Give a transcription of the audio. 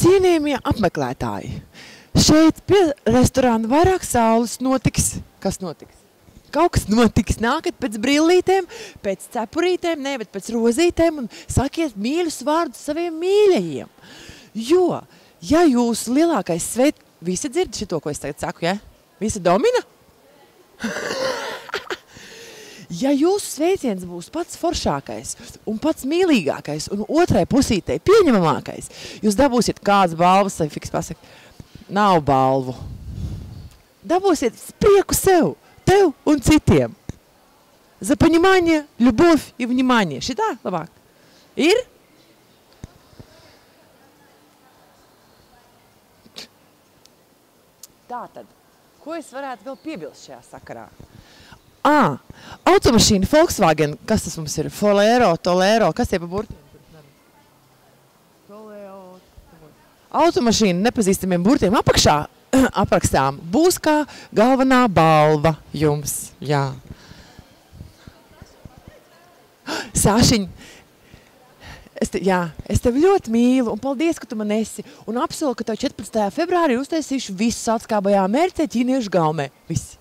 Cienījamie apmeklētāji, šeit pie restorāna Vairāk saules notiks. Kas notiks? Kaut kas notiks. Nākat pēc brillītēm, pēc cepurītēm, ne, bet pēc rozītēm un sakiet mīļus vārdus saviem mīļajiem. Jo, ja jūs lielākais visi dzird šito, ko es tagad saku, ja? Visi domina? Ja jūsu sveiciens būs pats foršākais un pats mīlīgākais un otrai pusītei pieņemamākais, jūs dabūsiet kādas balvas, vai fiks pasaka, nav balvu. Dabūsiet prieku sev, tev un citiem. За понимание, любовь и внимание. Šitā labāk? Ir? Tātad, ko es varētu vēl piebilst šajā sakarā? Automašīna Volkswagen, kas tas mums ir? Tolero, kas tie pa burtiem? Automašīna nepazīstamiem burtiem apakšā aprakstām būs kā galvenā balva jums. Jā. Sāšiņ, es tevi ļoti mīlu un paldies, ka tu man esi. Un apsolu, ka tev 14. februārī uztaisīšu visu atskābajā mērķē ķīniešu gaumē. Viss.